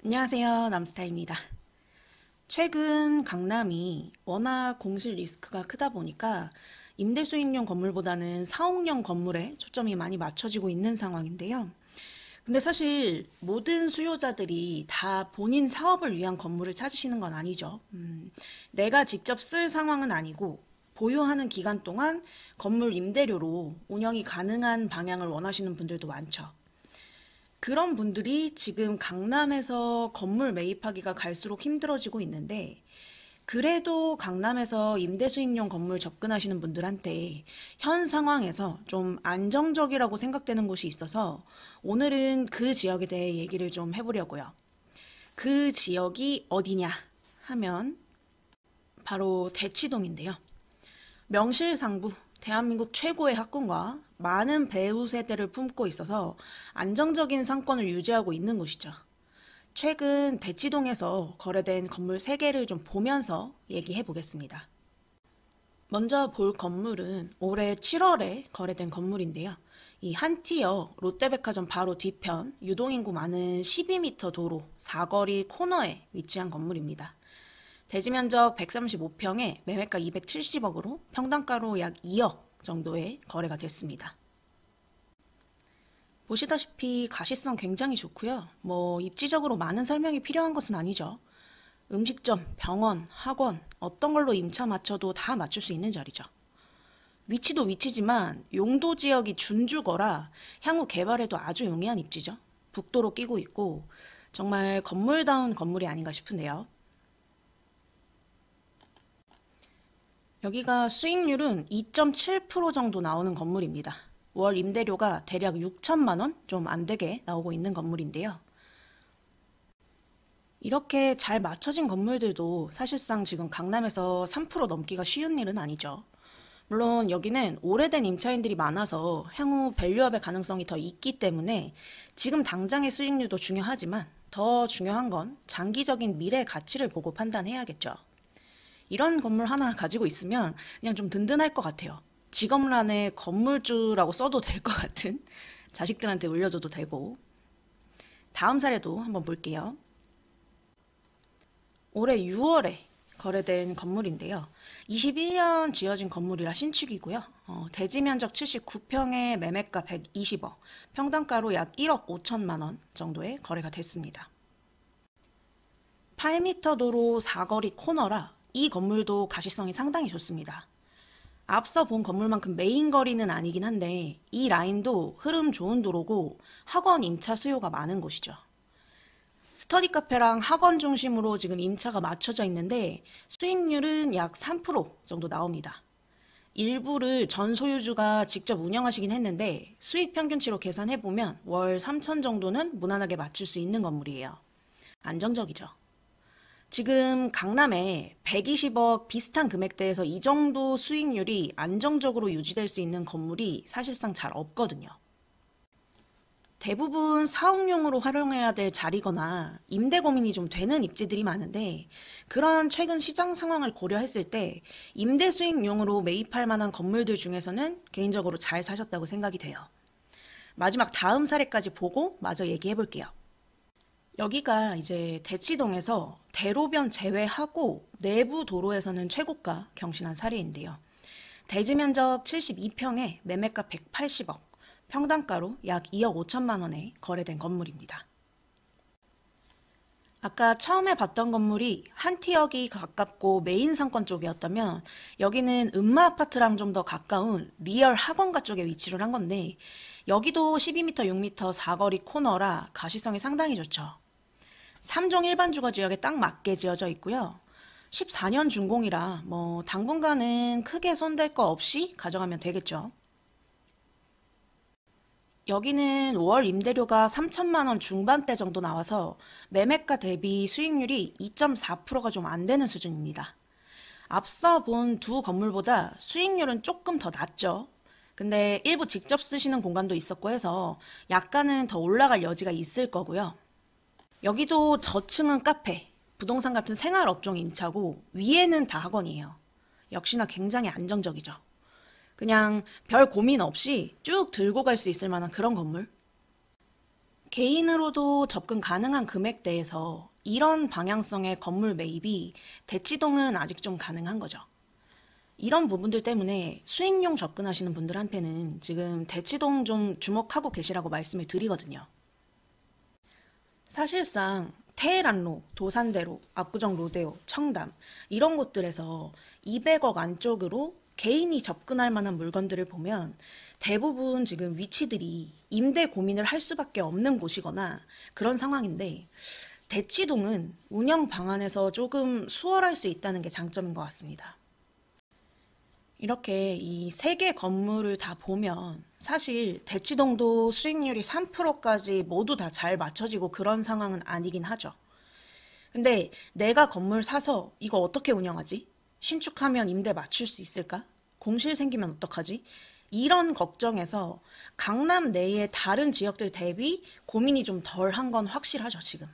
안녕하세요. 남스타입니다. 최근 강남이 워낙 공실 리스크가 크다 보니까 임대 수익용 건물보다는 사옥용 건물에 초점이 많이 맞춰지고 있는 상황인데요. 근데 사실 모든 수요자들이 다 본인 사업을 위한 건물을 찾으시는 건 아니죠. 내가 직접 쓸 상황은 아니고 보유하는 기간 동안 건물 임대료로 운영이 가능한 방향을 원하시는 분들도 많죠. 그런 분들이 지금 강남에서 건물 매입하기가 갈수록 힘들어지고 있는데, 그래도 강남에서 임대 수익용 건물 접근하시는 분들한테 현 상황에서 좀 안정적이라고 생각되는 곳이 있어서 오늘은 그 지역에 대해 얘기를 좀 해보려고요. 그 지역이 어디냐 하면 바로 대치동인데요. 명실상부 대한민국 최고의 학군과 많은 배우 세대를 품고 있어서 안정적인 상권을 유지하고 있는 곳이죠. 최근 대치동에서 거래된 건물 3개를 좀 보면서 얘기해 보겠습니다. 먼저 볼 건물은 올해 7월에 거래된 건물인데요. 이 한티어 롯데백화점 바로 뒤편 유동인구 많은 12m 도로 사거리 코너에 위치한 건물입니다. 대지 면적 135평에 매매가 270억으로 평당가로 약 2억 정도의 거래가 됐습니다. 보시다시피 가시성 굉장히 좋고요. 입지적으로 많은 설명이 필요한 것은 아니죠. 음식점, 병원, 학원 어떤 걸로 임차 맞춰도 다 맞출 수 있는 자리죠. 위치도 위치지만 용도 지역이 준주거라 향후 개발에도 아주 용이한 입지죠. 북도로 끼고 있고 정말 건물다운 건물이 아닌가 싶은데요. 여기가 수익률은 2.7% 정도 나오는 건물입니다. 월 임대료가 대략 6천만 원 좀 안 되게 나오고 있는 건물인데요. 이렇게 잘 맞춰진 건물들도 사실상 지금 강남에서 3% 넘기가 쉬운 일은 아니죠. 물론 여기는 오래된 임차인들이 많아서 향후 밸류업의 가능성이 더 있기 때문에 지금 당장의 수익률도 중요하지만 더 중요한 건 장기적인 미래 가치를 보고 판단해야겠죠. 이런 건물 하나 가지고 있으면 그냥 좀 든든할 것 같아요. 직업란에 건물주라고 써도 될 것 같은 자식들한테 물려줘도 되고. 다음 사례도 한번 볼게요. 올해 6월에 거래된 건물인데요. 21년 지어진 건물이라 신축이고요. 대지 면적 79평에 매매가 120억, 평당가로 약 1억 5천만 원 정도의 거래가 됐습니다. 8m 도로 사거리 코너라 이 건물도 가시성이 상당히 좋습니다. 앞서 본 건물만큼 메인 거리는 아니긴 한데 이 라인도 흐름 좋은 도로고 학원 임차 수요가 많은 곳이죠. 스터디 카페랑 학원 중심으로 지금 임차가 맞춰져 있는데 수익률은 약 3% 정도 나옵니다. 일부를 전 소유주가 직접 운영하시긴 했는데 수익 평균치로 계산해보면 월 3천 정도는 무난하게 맞출 수 있는 건물이에요. 안정적이죠. 지금 강남에 120억 비슷한 금액대에서 이 정도 수익률이 안정적으로 유지될 수 있는 건물이 사실상 잘 없거든요. 대부분 사업용으로 활용해야 될 자리거나 임대 고민이 좀 되는 입지들이 많은데 그런 최근 시장 상황을 고려했을 때 임대 수익용으로 매입할 만한 건물들 중에서는 개인적으로 잘 사셨다고 생각이 돼요. 마지막 다음 사례까지 보고 마저 얘기해 볼게요. 여기가 이제 대치동에서 대로변 제외하고 내부 도로에서는 최고가 경신한 사례인데요. 대지 면적 72평에 매매가 180억, 평당가로 약 2억 5천만 원에 거래된 건물입니다. 아까 처음에 봤던 건물이 한티역이 가깝고 메인 상권 쪽이었다면 여기는 음마 아파트랑 좀 더 가까운 리얼 학원가 쪽에 위치를 한 건데 여기도 12m, 6m 사거리 코너라 가시성이 상당히 좋죠. 3종 일반 주거 지역에 딱 맞게 지어져 있고요. 14년 준공이라 당분간은 크게 손댈 거 없이 가져가면 되겠죠. 여기는 월 임대료가 3천만 원 중반대 정도 나와서 매매가 대비 수익률이 2.4%가 좀 안 되는 수준입니다. 앞서 본 두 건물보다 수익률은 조금 더 낮죠. 근데 일부 직접 쓰시는 공간도 있었고 해서 약간은 더 올라갈 여지가 있을 거고요. 여기도 저층은 카페, 부동산 같은 생활업종 임차고 위에는 다 학원이에요. 역시나 굉장히 안정적이죠. 그냥 별 고민 없이 쭉 들고 갈 수 있을 만한 그런 건물. 개인으로도 접근 가능한 금액대에서 이런 방향성의 건물 매입이 대치동은 아직 좀 가능한 거죠. 이런 부분들 때문에 수익용 접근하시는 분들한테는 지금 대치동 좀 주목하고 계시라고 말씀을 드리거든요. 사실상 테헤란로, 도산대로, 압구정 로데오, 청담 이런 곳들에서 200억 안쪽으로 개인이 접근할 만한 물건들을 보면 대부분 지금 위치들이 임대 고민을 할 수밖에 없는 곳이거나 그런 상황인데 대치동은 운영 방안에서 조금 수월할 수 있다는 게 장점인 것 같습니다. 이렇게 이 세 개 건물을 다 보면 사실 대치동도 수익률이 3%까지 모두 다 잘 맞춰지고 그런 상황은 아니긴 하죠. 근데 내가 건물 사서 이거 어떻게 운영하지? 신축하면 임대 맞출 수 있을까? 공실 생기면 어떡하지? 이런 걱정에서 강남 내의 다른 지역들 대비 고민이 좀 덜한 건 확실하죠, 지금.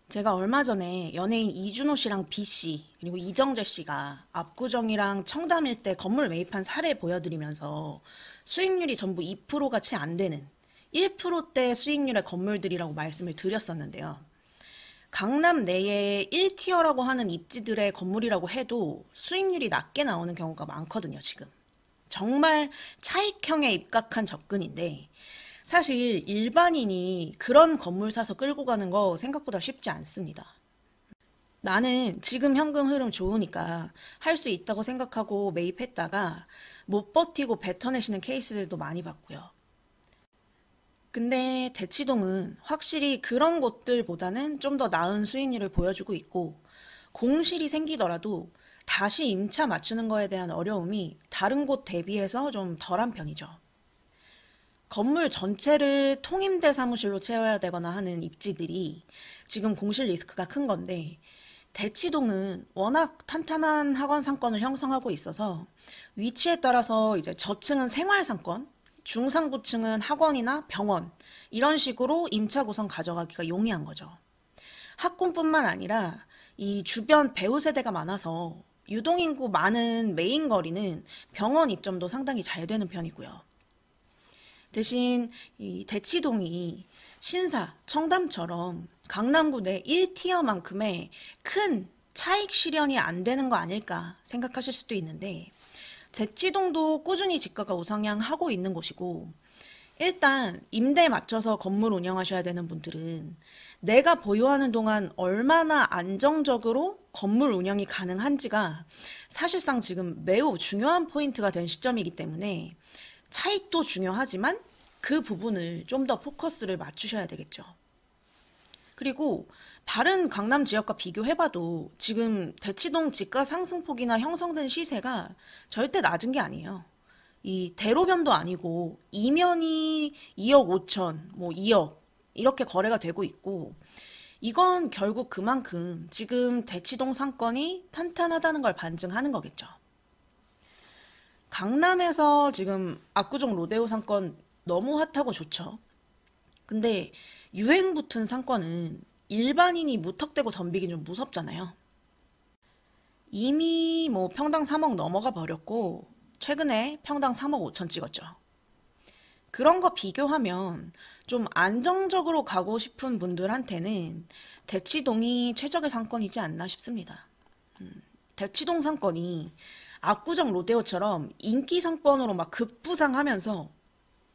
제가 얼마 전에 연예인 이준호 씨랑 B 씨, 그리고 이정재 씨가 압구정이랑 청담 일대 건물 매입한 사례 보여드리면서 수익률이 전부 2%가 채 안 되는 1%대 수익률의 건물들이라고 말씀을 드렸었는데요. 강남 내에 1티어라고 하는 입지들의 건물이라고 해도 수익률이 낮게 나오는 경우가 많거든요, 지금. 정말 차익형에 입각한 접근인데 사실 일반인이 그런 건물 사서 끌고 가는 거 생각보다 쉽지 않습니다. 나는 지금 현금 흐름 좋으니까 할 수 있다고 생각하고 매입했다가 못 버티고 뱉어내시는 케이스들도 많이 봤고요. 근데 대치동은 확실히 그런 곳들보다는 좀 더 나은 수익률을 보여주고 있고 공실이 생기더라도 다시 임차 맞추는 거에 대한 어려움이 다른 곳 대비해서 좀 덜한 편이죠. 건물 전체를 통임대 사무실로 채워야 되거나 하는 입지들이 지금 공실 리스크가 큰 건데 대치동은 워낙 탄탄한 학원 상권을 형성하고 있어서 위치에 따라서 이제 저층은 생활 상권, 중상부층은 학원이나 병원 이런 식으로 임차 구성 가져가기가 용이한 거죠. 학군뿐만 아니라 이 주변 배우 세대가 많아서 유동인구 많은 메인 거리는 병원 입점도 상당히 잘 되는 편이고요. 대신 이 대치동이 신사, 청담처럼 강남구 내 1티어만큼의 큰 차익 실현이 안 되는 거 아닐까 생각하실 수도 있는데 대치동도 꾸준히 집가가 우상향하고 있는 곳이고 일단 임대에 맞춰서 건물 운영하셔야 되는 분들은 내가 보유하는 동안 얼마나 안정적으로 건물 운영이 가능한지가 사실상 지금 매우 중요한 포인트가 된 시점이기 때문에 차익도 중요하지만 그 부분을 좀 더 포커스를 맞추셔야 되겠죠. 그리고 다른 강남 지역과 비교해봐도 지금 대치동 집가 상승폭이나 형성된 시세가 절대 낮은 게 아니에요. 이 대로변도 아니고 이면이 2억 5천, 뭐 2억 이렇게 거래가 되고 있고 이건 결국 그만큼 지금 대치동 상권이 탄탄하다는 걸 반증하는 거겠죠. 강남에서 지금 압구정 로데오 상권 너무 핫하고 좋죠. 근데 유행 붙은 상권은 일반인이 무턱대고 덤비긴 좀 무섭잖아요. 이미 뭐 평당 3억 넘어가 버렸고 최근에 평당 3억 5천 찍었죠. 그런 거 비교하면 좀 안정적으로 가고 싶은 분들한테는 대치동이 최적의 상권이지 않나 싶습니다. 대치동 상권이 압구정 로데오처럼 인기 상권으로 막 급부상하면서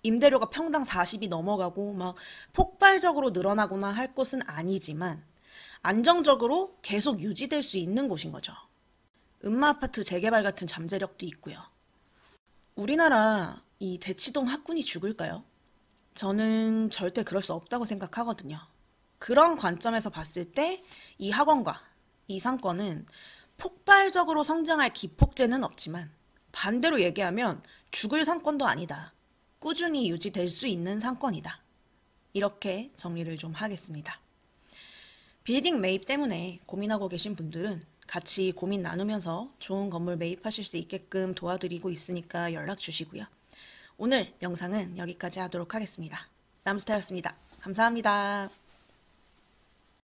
임대료가 평당 40이 넘어가고 막 폭발적으로 늘어나거나 할 곳은 아니지만 안정적으로 계속 유지될 수 있는 곳인 거죠. 음마아파트 재개발 같은 잠재력도 있고요. 우리나라 이 대치동 학군이 죽을까요? 저는 절대 그럴 수 없다고 생각하거든요. 그런 관점에서 봤을 때 이 학원과 이 상권은 폭발적으로 성장할 기폭제는 없지만 반대로 얘기하면 죽을 상권도 아니다. 꾸준히 유지될 수 있는 상권이다. 이렇게 정리를 좀 하겠습니다. 빌딩 매입 때문에 고민하고 계신 분들은 같이 고민 나누면서 좋은 건물 매입하실 수 있게끔 도와드리고 있으니까 연락 주시고요. 오늘 영상은 여기까지 하도록 하겠습니다. 남스타였습니다. 감사합니다.